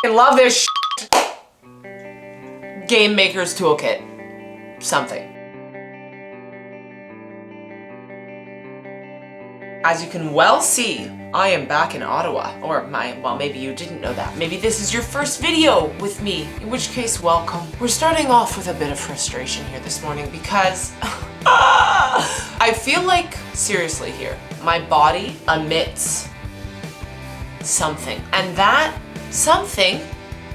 love this Game Maker's Toolkit. Something. As you can well see, I am back in Ottawa, well, maybe you didn't know that. Maybe this is your first video with me, in which case, welcome. We're starting off with a bit of frustration here this morning because I feel like, seriously here, my body emits something, and that something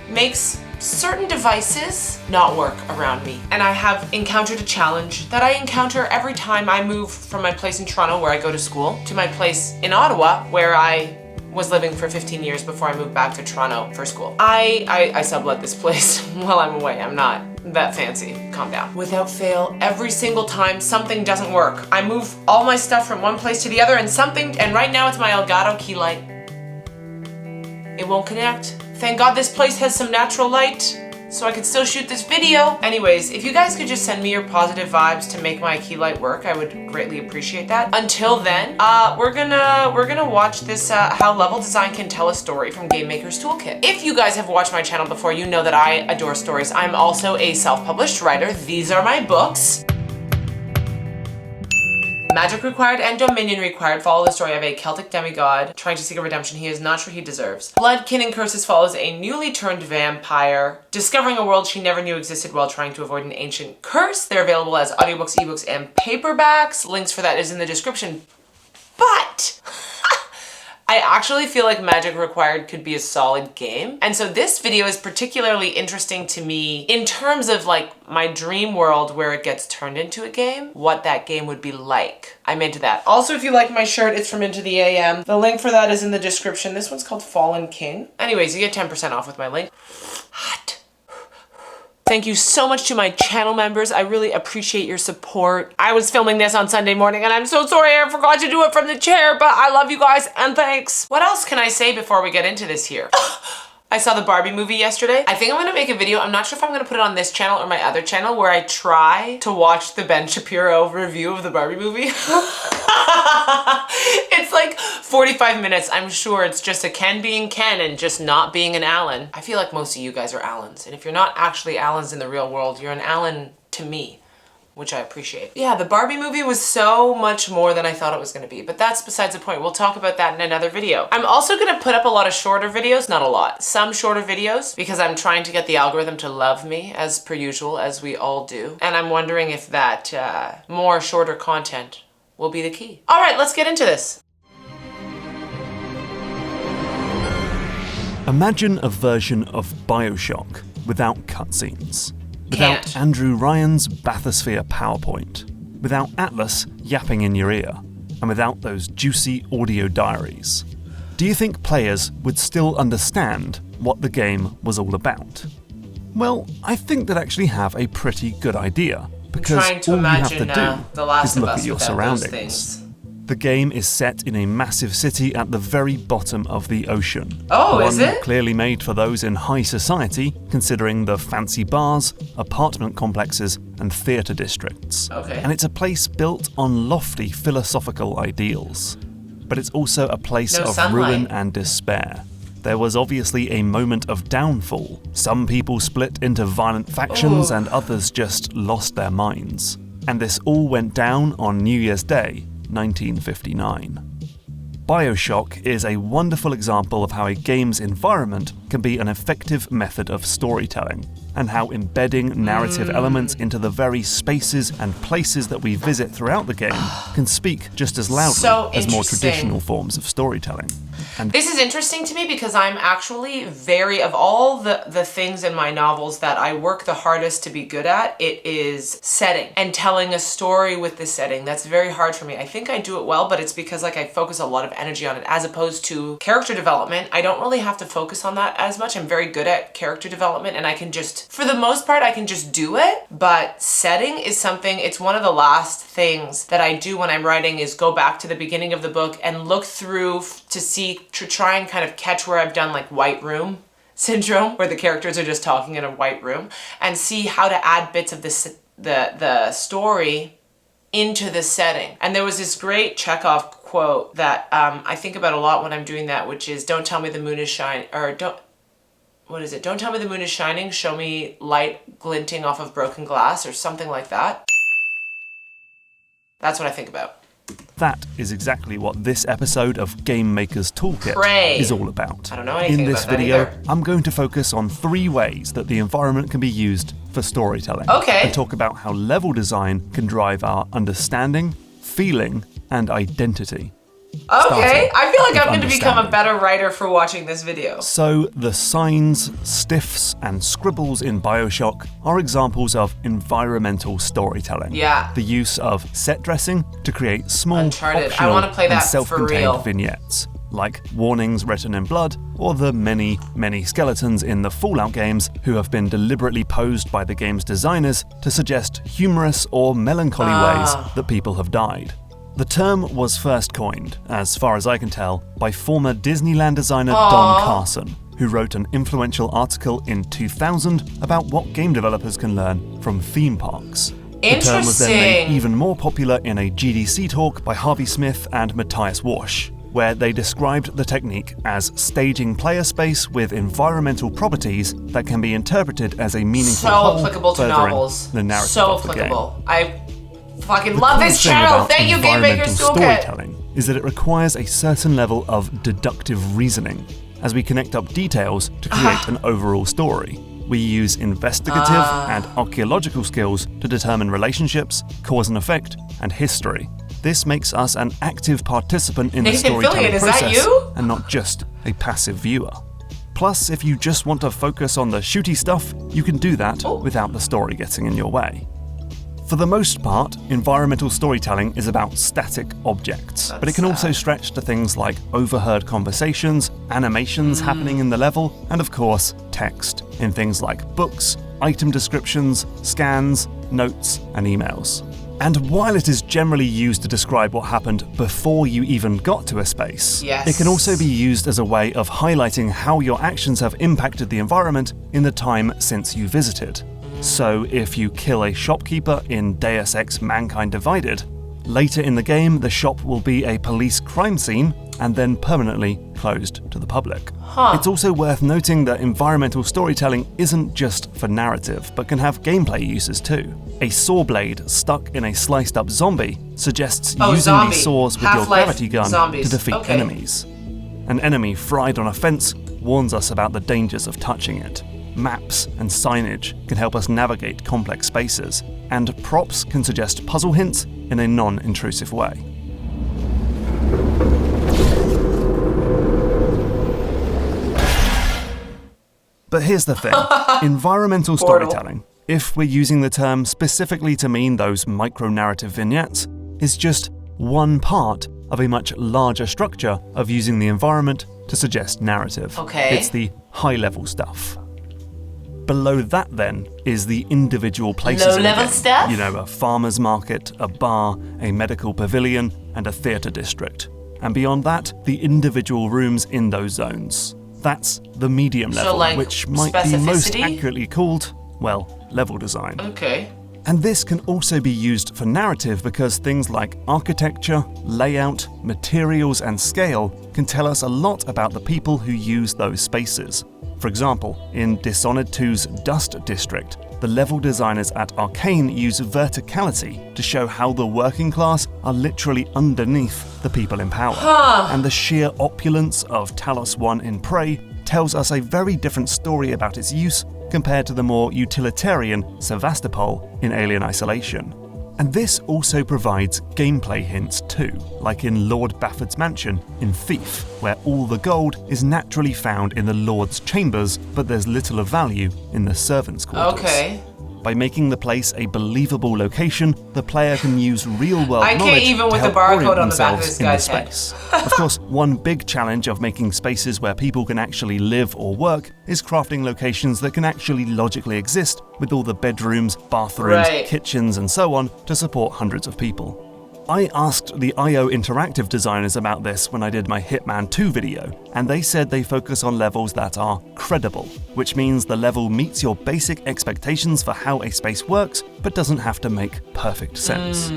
makes certain devices not work around me. And I have encountered a challenge that I encounter every time I move from my place in Toronto where I go to school to my place in Ottawa where I was living for 15 years before I moved back to Toronto for school. I sublet this place while I'm away. I'm not that fancy. Calm down. Without fail, every single time something doesn't work. I move all my stuff from one place to the other and right now it's my Elgato key light. It won't connect. Thank God this place has some natural light so I can still shoot this video. Anyways, if you guys could just send me your positive vibes to make my key light work, I would greatly appreciate that. Until then, we're gonna watch this how level design can tell a story from Game Maker's Toolkit. If you guys have watched my channel before, you know that I adore stories. I'm also a self-published writer. These are my books. Magic required and dominion required follow the story of a Celtic demigod trying to seek a redemption he is not sure he deserves. Blood, Kin, and Curses follows a newly turned vampire discovering a world she never knew existed while trying to avoid an ancient curse. They're available as audiobooks, ebooks, and paperbacks. Links for that is in the description. But I actually feel like Magic Required could be a solid game. And so this video is particularly interesting to me in terms of like my dream world where it gets turned into a game, what that game would be like. I'm into that. Also, if you like my shirt, it's from Into the AM. The link for that is in the description. This one's called Fallen King. Anyways, you get 10% off with my link. Hot. Thank you so much to my channel members. I really appreciate your support. I was filming this on Sunday morning and I'm so sorry I forgot to do it from the chair, but I love you guys and thanks. What else can I say before we get into this here? I saw the Barbie movie yesterday. I think I'm gonna make a video. I'm not sure if I'm gonna put it on this channel or my other channel where I try to watch the Ben Shapiro review of the Barbie movie. It's like 45 minutes. I'm sure it's just a Ken being Ken and just not being an Alan. I feel like most of you guys are Allens. And if you're not actually Allens in the real world, you're an Alan to me, which I appreciate. Yeah, the Barbie movie was so much more than I thought it was gonna be, but that's besides the point. We'll talk about that in another video. I'm also gonna put up a lot of shorter videos, not a lot, some shorter videos, because I'm trying to get the algorithm to love me, as per usual, as we all do. And I'm wondering if that more shorter content will be the key. All right, let's get into this. Imagine a version of BioShock without cutscenes. Without Andrew Ryan's bathysphere PowerPoint, without Atlas yapping in your ear, and without those juicy audio diaries. Do you think players would still understand what the game was all about? Well, I think they'd actually have a pretty good idea, because all you have to do is look at your surroundings. The game is set in a massive city at the very bottom of the ocean. Oh, is it? One clearly made for those in high society, considering the fancy bars, apartment complexes, and theatre districts. Okay. And it's a place built on lofty philosophical ideals. But it's also a place of ruin and despair. There was obviously a moment of downfall. Some people split into violent factions and others just lost their minds. And this all went down on New Year's Day, 1959. BioShock is a wonderful example of how a game's environment can be an effective method of storytelling, and how embedding narrative elements into the very spaces and places that we visit throughout the game can speak just as loudly as more traditional forms of storytelling. And this is interesting to me because I'm actually of all the things in my novels that I work the hardest to be good at, it is setting and telling a story with the setting. That's very hard for me. I think I do it well, but it's because like I focus a lot of energy on it as opposed to character development. I don't really have to focus on that as much. I'm very good at character development and I can just, for the most part, I can just do it. But setting is something, it's one of the last things that I do when I'm writing is go back to the beginning of the book and look through to try and kind of catch where I've done like white room syndrome, where the characters are just talking in a white room, and see how to add bits of the story into the setting. And there was this great Chekhov quote that I think about a lot when I'm doing that, which is, don't tell me the moon is shining, or what is it? Don't tell me the moon is shining, show me light glinting off of broken glass or something like that. That's what I think about. That is exactly what this episode of Game Maker's Toolkit is all about. I don't know anything about that. In this video, I'm going to focus on 3 ways that the environment can be used for storytelling. Okay. And talk about how level design can drive our understanding, feeling, and identity. Okay, I feel like I'm going to become a better writer for watching this video. So, the signs, stiffs, and scribbles in BioShock are examples of environmental storytelling. Yeah. The use of set dressing to create small, Uncharted. optional, I want to play that and self-contained for real. vignettes, like warnings written in blood, or the many, many skeletons in the Fallout games who have been deliberately posed by the game's designers to suggest humorous or melancholy ways that people have died. The term was first coined, as far as I can tell, by former Disneyland designer Don Carson, who wrote an influential article in 2000 about what game developers can learn from theme parks. The term was then made even more popular in a GDC talk by Harvey Smith and Matthias Walsh, where they described the technique as staging player space with environmental properties that can be interpreted as a meaningful whole, applicable to novels. The narrative so of the applicable. Game. I fucking love this channel. Thank you, Game Maker's Toolkit. Storytelling is that it requires a certain level of deductive reasoning as we connect up details to create an overall story. We use investigative and archaeological skills to determine relationships, cause and effect, and history. This makes us an active participant in the storytelling process and not just a passive viewer. Plus, if you just want to focus on the shooty stuff, you can do that without the story getting in your way. For the most part, environmental storytelling is about static objects, but it can also stretch to things like overheard conversations, animations happening in the level, and of course, text in things like books, item descriptions, scans, notes, and emails. And while it is generally used to describe what happened before you even got to a space, it can also be used as a way of highlighting how your actions have impacted the environment in the time since you visited. So if you kill a shopkeeper in Deus Ex Mankind Divided, later in the game the shop will be a police crime scene and then permanently closed to the public. It's also worth noting that environmental storytelling isn't just for narrative, but can have gameplay uses too. A saw blade stuck in a sliced up zombie suggests using these saws with your gravity gun to defeat enemies. An enemy fried on a fence warns us about the dangers of touching it. Maps and signage can help us navigate complex spaces, and props can suggest puzzle hints in a non-intrusive way. But here's the thing, environmental storytelling, if we're using the term specifically to mean those micro-narrative vignettes, is just one part of a much larger structure of using the environment to suggest narrative. It's the high-level stuff. Below that, then, is the individual places. Low-level stuff? You know, a farmer's market, a bar, a medical pavilion, and a theatre district. And beyond that, the individual rooms in those zones. That's the medium level, which might be most accurately called, well, level design. And this can also be used for narrative because things like architecture, layout, materials, and scale can tell us a lot about the people who use those spaces. For example, in Dishonored 2's Dust District, the level designers at Arcane use verticality to show how the working class are literally underneath the people in power. And the sheer opulence of Talos 1 in Prey tells us a very different story about its use compared to the more utilitarian Sevastopol in Alien Isolation. And this also provides gameplay hints too, like in Lord Bafford's mansion in Thief, where all the gold is naturally found in the Lord's chambers, but there's little of value in the servants' quarters. By making the place a believable location, the player can use real-world knowledge to help orient themselves in the space. Of course, one big challenge of making spaces where people can actually live or work is crafting locations that can actually logically exist with all the bedrooms, bathrooms, kitchens, and so on to support hundreds of people. I asked the IO Interactive designers about this when I did my Hitman 2 video, and they said they focus on levels that are credible, which means the level meets your basic expectations for how a space works, but doesn't have to make perfect sense.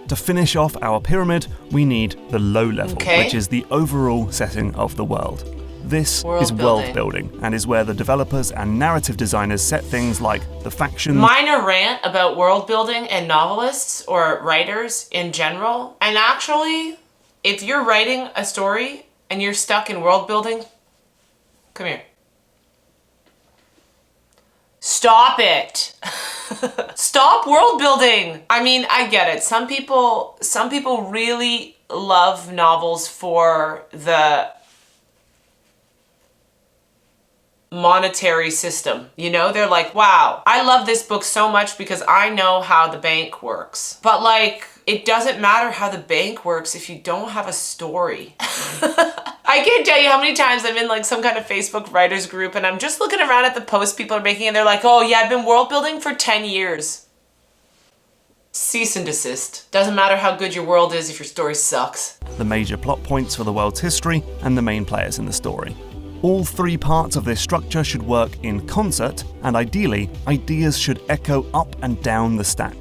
To finish off our pyramid, we need the low level, which is the overall setting of the world. This is world building, and is where the developers and narrative designers set things like the factions. Minor rant about world building and novelists or writers in general. And actually, if you're writing a story and you're stuck in world building, come here. Stop it. Stop world building. I mean, I get it. Some people really love novels for the monetary system. You know, they're like, wow, I love this book so much because I know how the bank works. But like, it doesn't matter how the bank works if you don't have a story. I can't tell you how many times I'm in like some kind of Facebook writers group and I'm just looking around at the posts people are making and they're like, oh yeah, I've been world building for 10 years. Cease and desist. Doesn't matter how good your world is if your story sucks. The major plot points for the world's history and the main players in the story. All three parts of this structure should work in concert, and ideally, ideas should echo up and down the stack.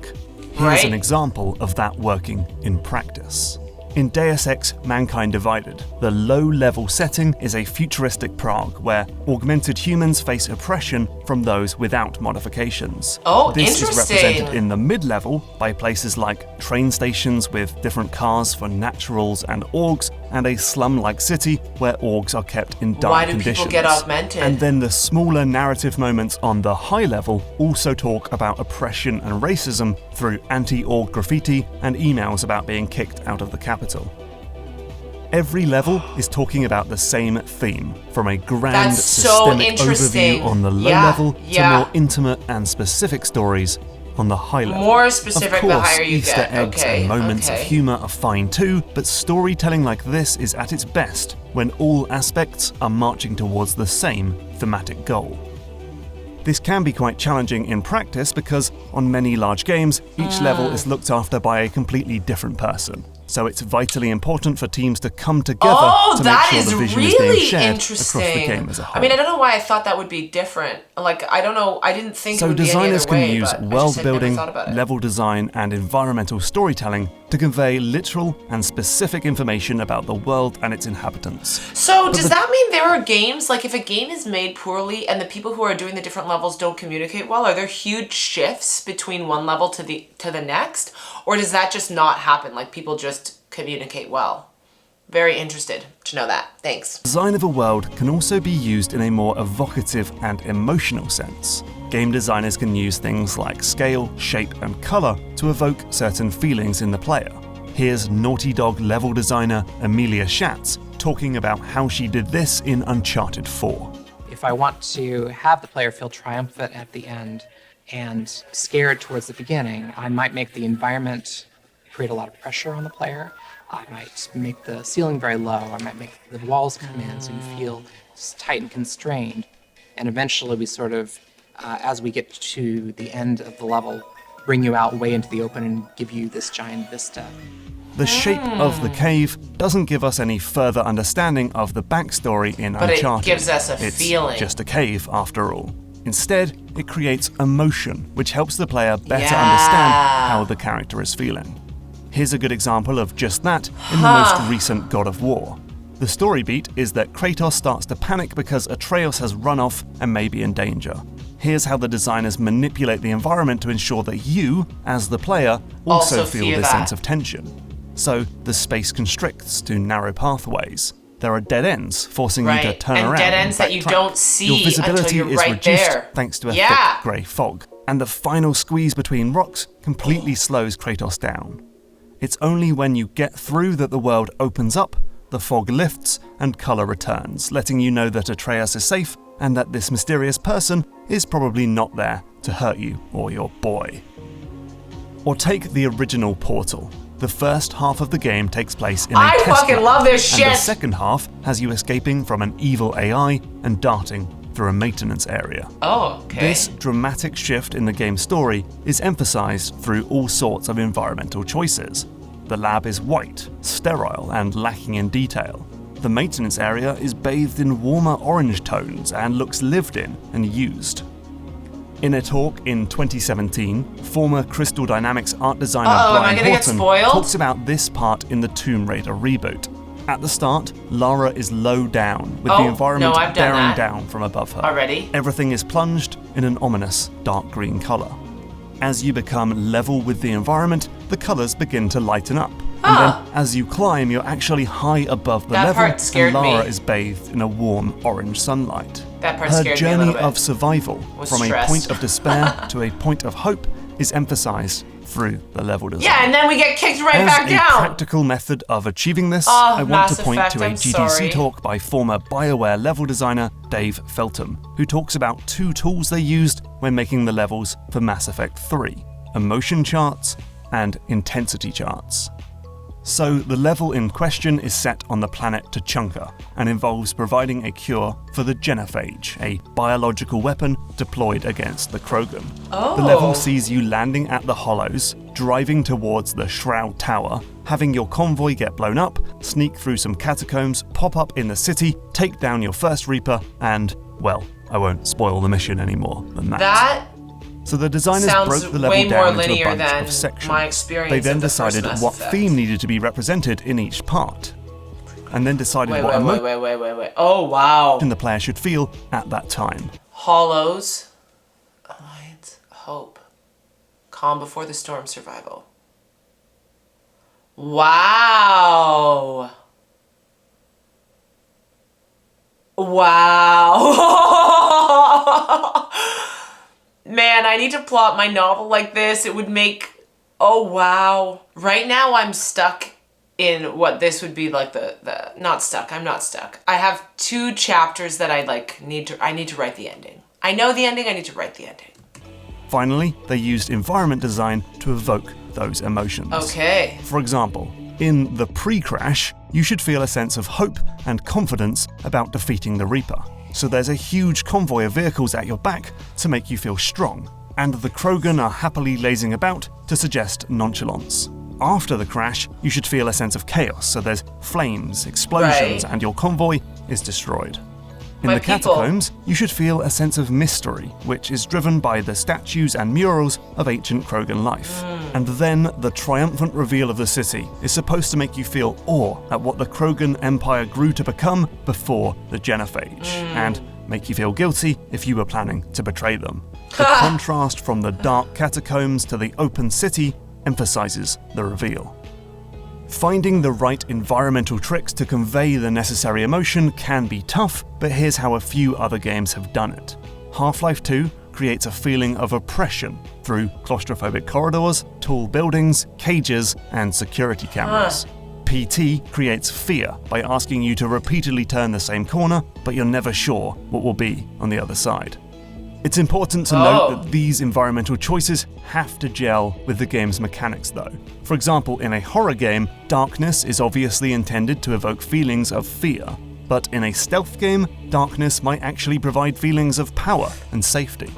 Here's an example of that working in practice. In Deus Ex: Mankind Divided, the low-level setting is a futuristic Prague where augmented humans face oppression from those without modifications. Oh, this interesting. is represented in the mid-level by places like train stations with different cars for naturals and orcs, and a slum-like city where orcs are kept in dark conditions. Why do people get augmented? And then the smaller narrative moments on the high level also talk about oppression and racism through anti-orc graffiti and emails about being kicked out of the capital. Every level is talking about the same theme, from a grand systemic overview on the low level to more intimate and specific stories on the high level. More specific the higher you Easter get. eggs and moments of humour are fine too, but storytelling like this is at its best when all aspects are marching towards the same thematic goal. This can be quite challenging in practice because on many large games, each level is looked after by a completely different person. So it's vitally important for teams to come together to make sure the vision is being shared across the game as a whole. I mean, I don't know why I thought that would be different. Like, I don't know, I didn't think it would be any other way. So designers can use world building, level level design, and environmental storytelling to convey literal and specific information about the world and its inhabitants. So does that mean there are games, like if a game is made poorly and the people who are doing the different levels don't communicate well, are there huge shifts between one level to the next? Or does that just not happen? Like people just communicate well? Very interested to know that. Thanks. Design of a world can also be used in a more evocative and emotional sense. Game designers can use things like scale, shape, and color to evoke certain feelings in the player. Here's Naughty Dog level designer Amelia Schatz talking about how she did this in Uncharted 4. If I want to have the player feel triumphant at the end and scared towards the beginning, I might make the environment create a lot of pressure on the player. I might make the ceiling very low. I might make the walls come in so you feel tight and constrained. And eventually we sort of, as we get to the end of the level, bring you out way into the open and give you this giant vista. The shape of the cave doesn't give us any further understanding of the backstory in Uncharted. But it gives us a feeling. It's just a cave after all. Instead, it creates emotion, which helps the player better understand how the character is feeling. Here's a good example of just that in the most recent God of War. The story beat is that Kratos starts to panic because Atreus has run off and may be in danger. Here's how the designers manipulate the environment to ensure that you, as the player, also feel this sense of tension. So the space constricts to narrow pathways. There are dead ends, forcing you to turn around. And dead ends that you don't see Your visibility until you're is right reduced there. thanks to a thick grey fog. And the final squeeze between rocks completely slows Kratos down. It's only when you get through that the world opens up, the fog lifts, and colour returns, letting you know that Atreus is safe and that this mysterious person is probably not there to hurt you or your boy. Or take the original Portal. The first half of the game takes place in a test fucking lab, love this shit! And the second half has you escaping from an evil AI and darting through a maintenance area. Oh, okay. This dramatic shift in the game's story is emphasized through all sorts of environmental choices. The lab is white, sterile, and lacking in detail. The maintenance area is bathed in warmer orange tones and looks lived in and used. In a talk in 2017, former Crystal Dynamics art designer Brian Horton talks about this part in the Tomb Raider reboot. At the start, Lara is low down, with the environment bearing down from above her. Already? Everything is plunged in an ominous dark green colour. As you become level with the environment, the colours begin to lighten up. And then, as you climb, you're actually high above the level, and Lara is bathed in a warm orange sunlight. That part Her scared me a little journey bit. of survival, from a point of despair to a point of hope, is emphasised through the level design. Yeah, and then we get kicked right back down. As a practical method of achieving this, I want to point to a GDC talk by former BioWare level designer Dave Feltham, who talks about 2 tools they used when making the levels for Mass Effect 3, emotion charts and intensity charts. So the level in question is set on the planet Tuchanka and involves providing a cure for the genophage, a biological weapon deployed against the Krogan. The level sees you landing at the Hollows, driving towards the Shroud Tower, having your convoy get blown up, sneak through some catacombs, pop up in the city, take down your first Reaper, and, well, I won't spoil the mission any more than that. So the designers broke the level down into a bunch of sections. They then decided what theme needed to be represented in each part, and then decided what emotion the player should feel at that time. Hollows, Alliance, Hope, Calm Before the Storm, Survival. Wow. Wow. Man, I need to plot my novel like this. It would make... Oh, wow. Right now, I'm stuck in what this would be like Not stuck. I'm not stuck. I have 2 chapters that I need to write the ending. I know the ending. I need to write the ending. Finally, they used environment design to evoke those emotions. Okay. For example, in the pre-crash, you should feel a sense of hope and confidence about defeating the Reaper. So there's a huge convoy of vehicles at your back to make you feel strong, and the Krogan are happily lazing about to suggest nonchalance. After the crash, you should feel a sense of chaos, so there's flames, explosions, and your convoy is destroyed. In the catacombs, you should feel a sense of mystery, which is driven by the statues and murals of ancient Krogan life. And then the triumphant reveal of the city is supposed to make you feel awe at what the Krogan Empire grew to become before the genophage, and make you feel guilty if you were planning to betray them. The contrast from the dark catacombs to the open city emphasizes the reveal. Finding the right environmental tricks to convey the necessary emotion can be tough, but here's how a few other games have done it. Half-Life 2 creates a feeling of oppression through claustrophobic corridors, tall buildings, cages, and security cameras. PT creates fear by asking you to repeatedly turn the same corner, but you're never sure what will be on the other side. It's important to note that these environmental choices have to gel with the game's mechanics though. For example, in a horror game, darkness is obviously intended to evoke feelings of fear, but in a stealth game, darkness might actually provide feelings of power and safety.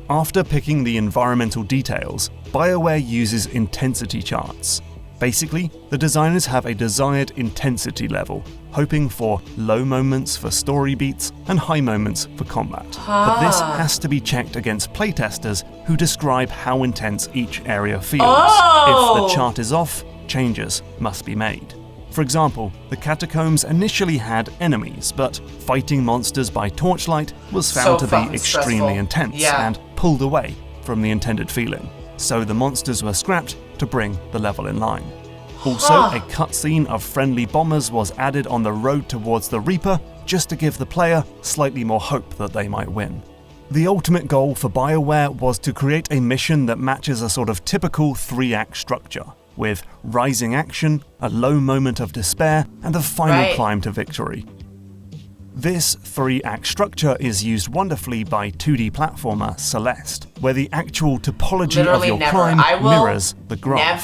After picking the environmental details, BioWare uses intensity charts. Basically, the designers have a desired intensity level, hoping for low moments for story beats and high moments for combat. But this has to be checked against playtesters who describe how intense each area feels. If the chart is off, changes must be made. For example, the catacombs initially had enemies, but fighting monsters by torchlight was found to be extremely intense and pulled away from the intended feeling. So the monsters were scrapped to bring the level in line. Also, a cutscene of friendly bombers was added on the road towards the Reaper, just to give the player slightly more hope that they might win. The ultimate goal for BioWare was to create a mission that matches a sort of typical 3-act structure, with rising action, a low moment of despair, and a final climb to victory. This 3-act structure is used wonderfully by 2D platformer Celeste, where the actual topology of your climb mirrors the graph.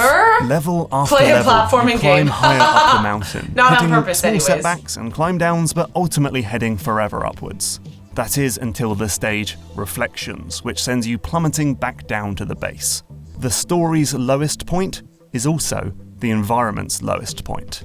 Level after level, you climb higher up the mountain, hitting small setbacks and climb downs, but ultimately heading forever upwards. That is until the stage Reflections, which sends you plummeting back down to the base. The story's lowest point is also the environment's lowest point.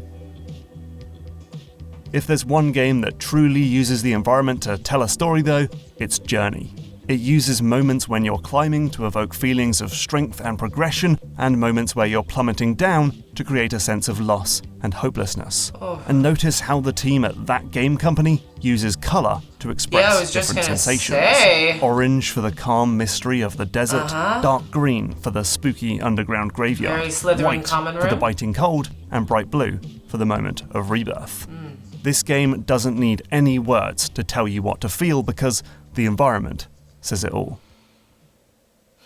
If there's one game that truly uses the environment to tell a story though, it's Journey. It uses moments when you're climbing to evoke feelings of strength and progression, and moments where you're plummeting down to create a sense of loss and hopelessness. And notice how the team at that game company uses colour to express different sensations. Orange for the calm mystery of the desert, dark green for the spooky underground graveyard, white for the biting cold, and bright blue for the moment of rebirth. This game doesn't need any words to tell you what to feel because the environment says it all.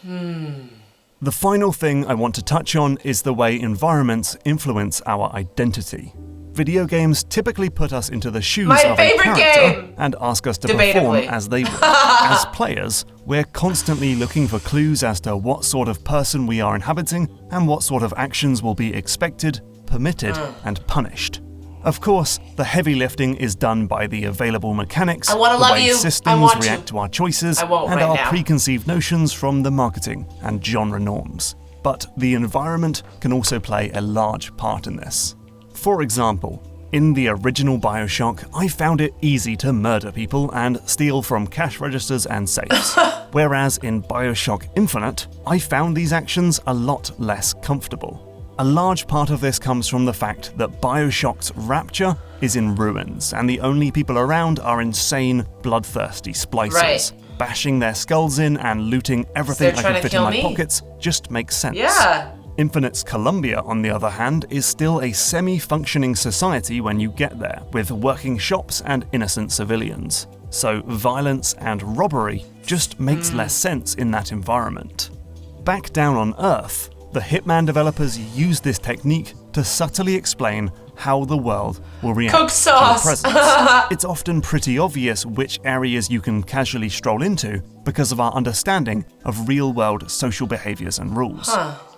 The final thing I want to touch on is the way environments influence our identity. Video games typically put us into the shoes of a character and ask us to perform as they would. As players, we're constantly looking for clues as to what sort of person we are inhabiting and what sort of actions will be expected, permitted, and punished. Of course, the heavy lifting is done by the available mechanics, the way systems react to our choices, and our preconceived notions from the marketing and genre norms. But the environment can also play a large part in this. For example, in the original BioShock, I found it easy to murder people and steal from cash registers and safes. Whereas in BioShock Infinite, I found these actions a lot less comfortable. A large part of this comes from the fact that BioShock's rapture is in ruins, and the only people around are insane, bloodthirsty splicers. Bashing their skulls in and looting everything I can fit in my pockets just makes sense. Infinite's Columbia, on the other hand, is still a semi-functioning society when you get there, with working shops and innocent civilians. So violence and robbery just makes less sense in that environment. Back down on Earth, the Hitman developers use this technique to subtly explain how the world will react to your presence. It's often pretty obvious which areas you can casually stroll into because of our understanding of real-world social behaviors and rules.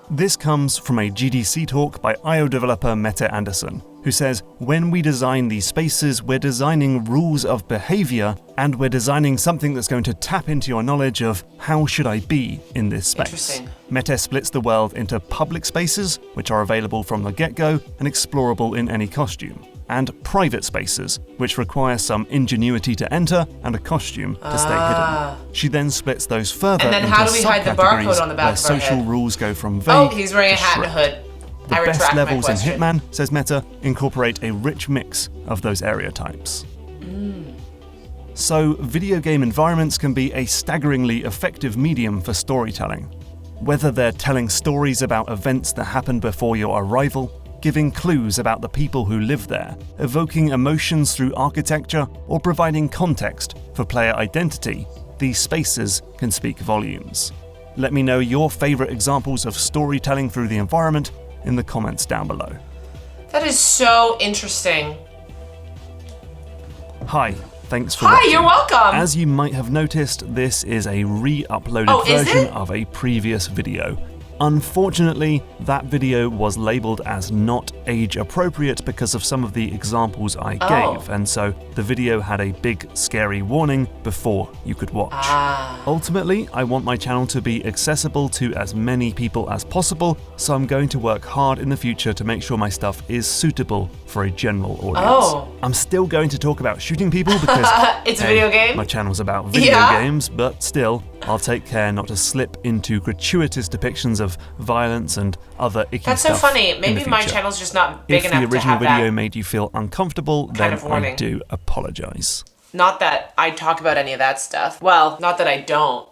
This comes from a GDC talk by IO developer Mette Anderson, who says, when we design these spaces, we're designing rules of behavior, and we're designing something that's going to tap into your knowledge of how should I be in this space. Mette splits the world into public spaces, which are available from the get-go and explorable in any costume, and private spaces, which require some ingenuity to enter and a costume to stay hidden. She then splits those further into subcategories where social rules go from vague he's wearing a hat and a hood. The best levels in Hitman, says Mette, incorporate a rich mix of those area types. So, video game environments can be a staggeringly effective medium for storytelling. Whether they're telling stories about events that happened before your arrival, giving clues about the people who live there, evoking emotions through architecture, or providing context for player identity, these spaces can speak volumes. Let me know your favourite examples of storytelling through the environment in the comments down below. That is so interesting. Hi, thanks for watching. You're welcome. As you might have noticed, this is a re-uploaded version of a previous video. Unfortunately, that video was labelled as not age appropriate because of some of the examples I gave, and so the video had a big scary warning before you could watch. Ultimately, I want my channel to be accessible to as many people as possible, so I'm going to work hard in the future to make sure my stuff is suitable for a general audience. I'm still going to talk about shooting people because it's a video game. My channel's about video games, but still, I'll take care not to slip into gratuitous depictions of violence and other icky stuff. That's so funny. Maybe my channel's just not big enough to have that. If the original video made you feel uncomfortable, then I do apologize. Not that I talk about any of that stuff. Well, not that I don't.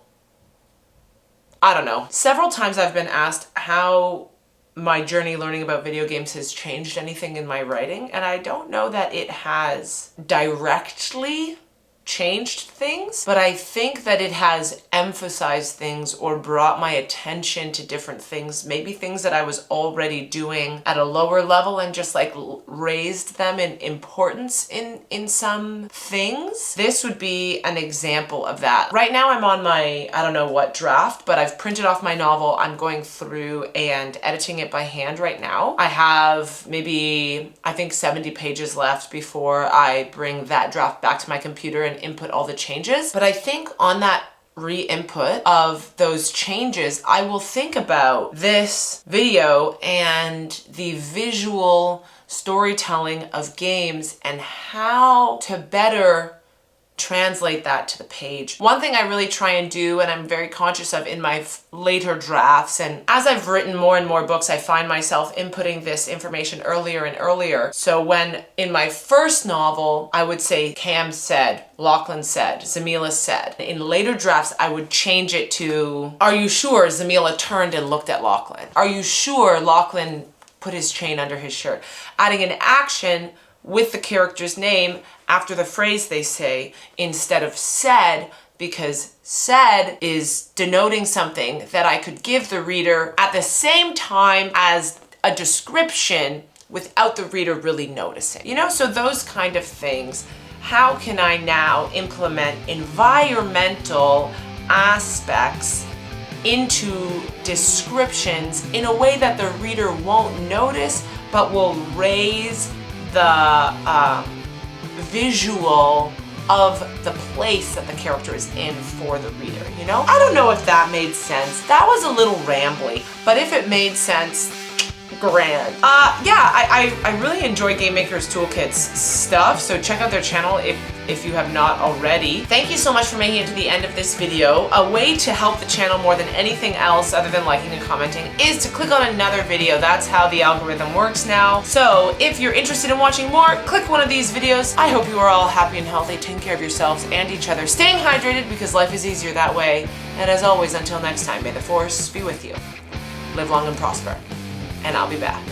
I don't know. Several times I've been asked how my journey learning about video games has changed anything in my writing, and I don't know that it has directly changed things, but I think that it has emphasized things or brought my attention to different things, maybe things that I was already doing at a lower level and just like raised them in importance in some things. This would be an example of that. Right now I'm on my, I don't know what draft, but I've printed off my novel. I'm going through and editing it by hand right now. I have maybe, I think 70 pages left before I bring that draft back to my computer and input all the changes. But I think on that re-input of those changes, I will think about this video and the visual storytelling of games and how to better translate that to the page. One thing I really try and do, and I'm very conscious of in my later drafts, and as I've written more and more books, I find myself inputting this information earlier and earlier. So when in my first novel, I would say Cam said, Lachlan said, Zamila said. In later drafts, I would change it to, are you sure Zamila turned and looked at Lachlan? Are you sure Lachlan put his chain under his shirt? Adding an action with the character's name after the phrase they say instead of said, because said is denoting something that I could give the reader at the same time as a description without the reader really noticing. You know, so those kind of things. How can I now implement environmental aspects into descriptions in a way that the reader won't notice, but will raise the visual of the place that the character is in for the reader, you know? I don't know if that made sense. That was a little rambly, but if it made sense, grand. Yeah, I really enjoy Game Maker's Toolkit's stuff, so check out their channel if you have not already. Thank you so much for making it to the end of this video. A way to help the channel more than anything else other than liking and commenting is to click on another video. That's how the algorithm works now. So if you're interested in watching more, click one of these videos. I hope you are all happy and healthy, taking care of yourselves and each other, staying hydrated because life is easier that way. And as always, until next time, may the force be with you. Live long and prosper. And I'll be back.